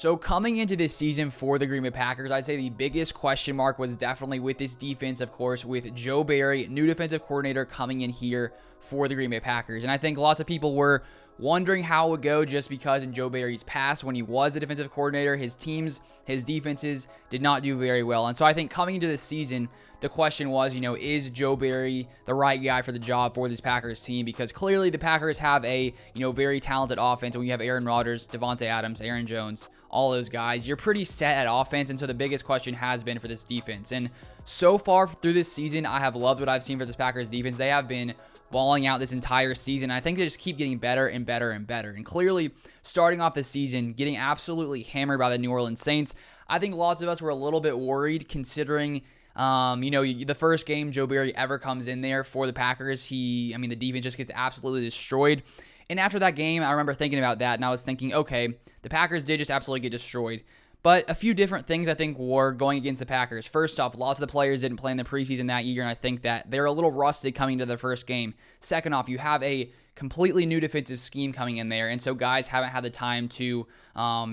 So coming into this season for the Green Bay Packers, I'd say the biggest question mark was definitely with this defense, of course, with Joe Barry, new defensive coordinator coming in here for the Green Bay Packers. And I think lots of people were wondering how it would go just because in Joe Barry's past, when he was a defensive coordinator, his teams, his defenses did not do very well. And so I think coming into this season, the question was, is Joe Barry the right guy for the job for this Packers team? Because clearly the Packers have a, very talented offense. And when you have Aaron Rodgers, Devontae Adams, Aaron Jones, all those guys, you're pretty set at offense. And so the biggest question has been for this defense. And so far through this season, I have loved what I've seen for this Packers defense. They have been balling out this entire season. I think they just keep getting better and better and better. And clearly, starting off the season, getting absolutely hammered by the New Orleans Saints, I think lots of us were a little bit worried considering, the first game Joe Barry ever comes in there for the Packers, the defense just gets absolutely destroyed. And after that game, I remember thinking about that, and I was thinking, okay, the Packers did just absolutely get destroyed. But a few different things I think were going against the Packers. First off, lots of the players didn't play in the preseason that year, and I think that they're a little rusted coming to their first game. Second off, you have a completely new defensive scheme coming in there, and so guys haven't had the time to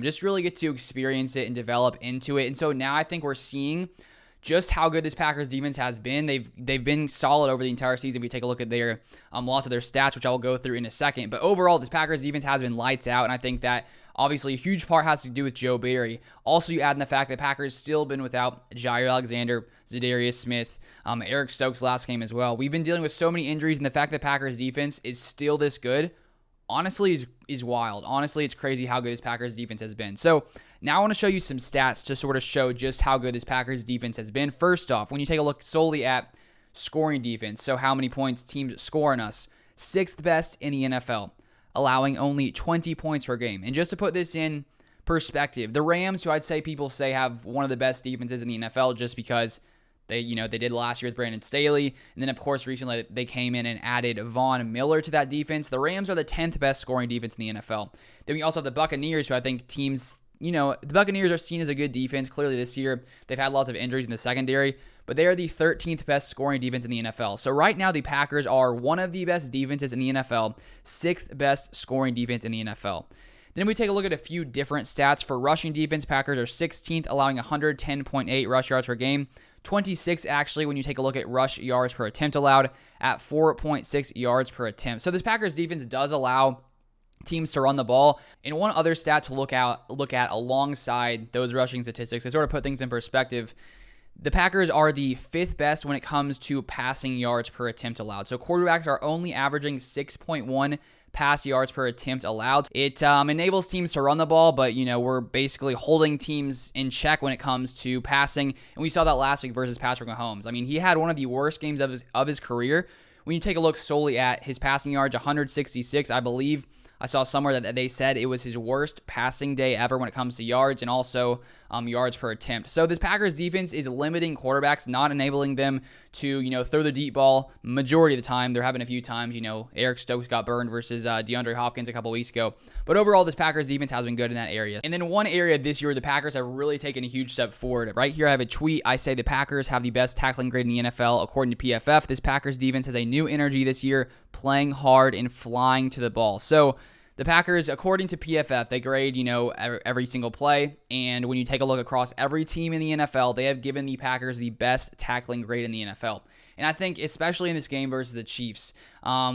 just really get to experience it and develop into it. And so now I think we're seeing just how good this Packers defense has been. They've been solid over the entire season. If we take a look at their lots of their stats, which I will go through in a second. But overall, this Packers defense has been lights out, and I think that obviously a huge part has to do with Joe Barry. Also, you add in the fact that Packers still been without Jair Alexander, Zadarius Smith, Eric Stokes last game as well. We've been dealing with so many injuries, and the fact that Packers defense is still this good, honestly, is wild. Honestly, it's crazy how good this Packers defense has been. So now I want to show you some stats to sort of show just how good this Packers defense has been. First off, when you take a look solely at scoring defense, so how many points teams score on us, 6th best in the NFL, allowing only 20 points per game. And just to put this in perspective, the Rams, who I'd say people say have one of the best defenses in the NFL just because they did last year with Brandon Staley. And then, of course, recently they came in and added Von Miller to that defense. The Rams are the 10th best scoring defense in the NFL. Then we also have the Buccaneers, who I think teams, the Buccaneers are seen as a good defense. Clearly this year, they've had lots of injuries in the secondary, but they are the 13th best scoring defense in the NFL. So right now, the Packers are one of the best defenses in the NFL, 6th best scoring defense in the NFL. Then we take a look at a few different stats. For rushing defense, Packers are 16th, allowing 110.8 rush yards per game. 26 actually when you take a look at rush yards per attempt allowed at 4.6 yards per attempt. So this Packers defense does allow teams to run the ball. And one other stat to look at alongside those rushing statistics to sort of put things in perspective, the Packers are the 5th best when it comes to passing yards per attempt allowed. So quarterbacks are only averaging 6.1 pass yards per attempt allowed. It enables teams to run the ball, but we're basically holding teams in check when it comes to passing, and we saw that last week versus Patrick Mahomes. He had one of the worst games of his career. When you take a look solely at his passing yards, 166, I believe I saw somewhere that they said it was his worst passing day ever when it comes to yards and also yards per attempt. So this Packers defense is limiting quarterbacks, not enabling them to, throw the deep ball majority of the time. There have been a few times, Eric Stokes got burned versus DeAndre Hopkins a couple weeks ago. But overall, this Packers defense has been good in that area. And then one area this year, the Packers have really taken a huge step forward. Right here, I have a tweet. I say the Packers have the best tackling grade in the NFL. According to PFF, this Packers defense has a new energy this year, playing hard and flying to the ball. So the Packers, according to PFF, they grade, every single play. And when you take a look across every team in the NFL, they have given the Packers the best tackling grade in the NFL. And I think, especially in this game versus the Chiefs,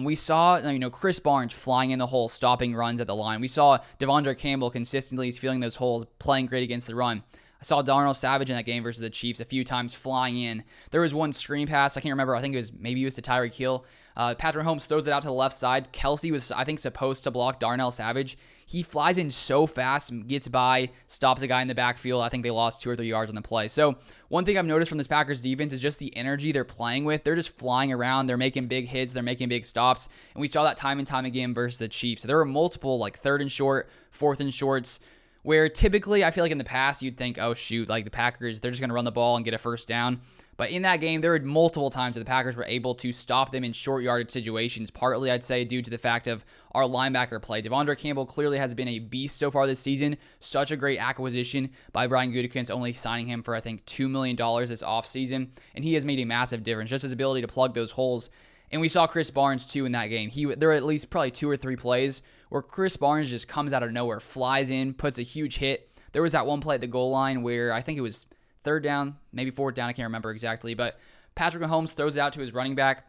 we saw, Chris Barnes flying in the hole, stopping runs at the line. We saw Devandra Campbell consistently filling those holes, playing great against the run. I saw Darnell Savage in that game versus the Chiefs a few times flying in. There was one screen pass, I can't remember, I think it was to Tyreek Hill. Patrick Mahomes throws it out to the left side. Kelsey was, I think, supposed to block Darnell Savage. He flies in so fast, gets by, stops a guy in the backfield. I think they lost 2 or 3 yards on the play. So one thing I've noticed from this Packers defense is just the energy they're playing with. They're just flying around. They're making big hits. They're making big stops. And we saw that time and time again versus the Chiefs. So there were multiple, 3rd and short, 4th and shorts, where typically I feel like in the past you'd think, oh shoot, the Packers, they're just going to run the ball and get a first down. But in that game, there were multiple times that the Packers were able to stop them in short yardage situations, partly I'd say due to the fact of our linebacker play. Devandra Campbell clearly has been a beast so far this season. Such a great acquisition by Brian Gutekunst, only signing him for I think $2 million this offseason, and he has made a massive difference, just his ability to plug those holes. And we saw Chris Barnes too in that game. There were at least probably 2 or 3 plays where Chris Barnes just comes out of nowhere, flies in, puts a huge hit, there was that one play at the goal line where I think it was third down, maybe fourth down, I can't remember exactly, but Patrick Mahomes throws it out to his running back.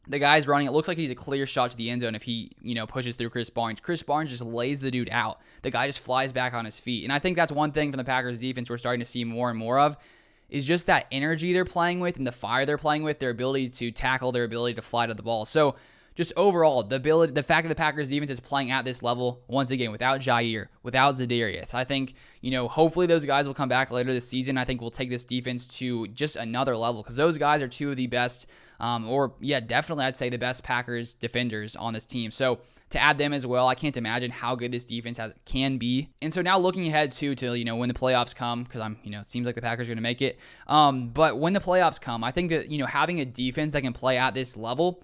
The guy's running. It looks like he's a clear shot to the end zone if he, pushes through Chris Barnes. Chris Barnes just lays the dude out. The guy just flies back on his feet. And I think that's one thing from the Packers defense we're starting to see more and more of is just that energy they're playing with and the fire they're playing with, their ability to tackle, their ability to fly to the ball. So just overall, the fact that the Packers defense is playing at this level, once again, without Jair, without Za'Darius, I think, hopefully those guys will come back later this season. I think we'll take this defense to just another level because those guys are two of the best, definitely I'd say the best Packers defenders on this team. So to add them as well, I can't imagine how good this defense can be. And so now looking ahead to when the playoffs come, because it seems like the Packers are going to make it. But when the playoffs come, I think that, having a defense that can play at this level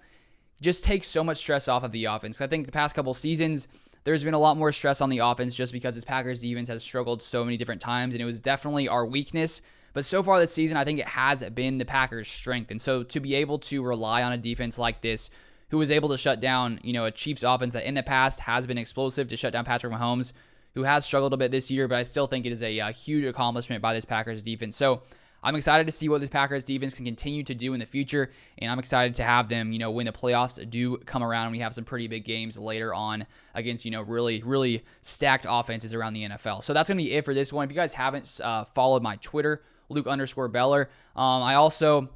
just takes so much stress off of the offense. I think the past couple seasons, there's been a lot more stress on the offense just because this Packers defense has struggled so many different times, and it was definitely our weakness. But so far this season, I think it has been the Packers' strength. And so to be able to rely on a defense like this, who was able to shut down, a Chiefs offense that in the past has been explosive to shut down Patrick Mahomes, who has struggled a bit this year, but I still think it is a huge accomplishment by this Packers defense. So I'm excited to see what this Packers defense can continue to do in the future, and I'm excited to have them, when the playoffs do come around and we have some pretty big games later on against, really, really stacked offenses around the NFL. So that's going to be it for this one. If you guys haven't followed my Twitter, Luke_Beller, I also,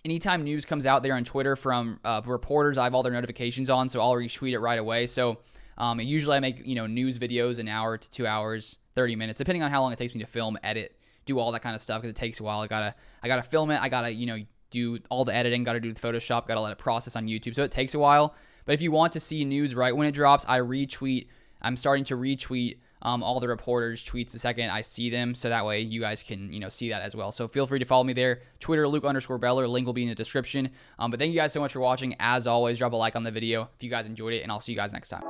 anytime news comes out there on Twitter from reporters, I have all their notifications on, so I'll retweet it right away. So usually I make, news videos an hour to 2 hours, 30 minutes, depending on how long it takes me to film, edit, do all that kind of stuff because it takes a while. I gotta film it. I gotta do all the editing. Gotta do the Photoshop. Gotta let it process on YouTube. So it takes a while. But if you want to see news right when it drops, I retweet. I'm starting to retweet all the reporters' tweets the second I see them, so that way you guys can see that as well. So feel free to follow me there. Twitter Luke_Beller. Link will be in the description. But thank you guys so much for watching. As always, drop a like on the video if you guys enjoyed it, and I'll see you guys next time.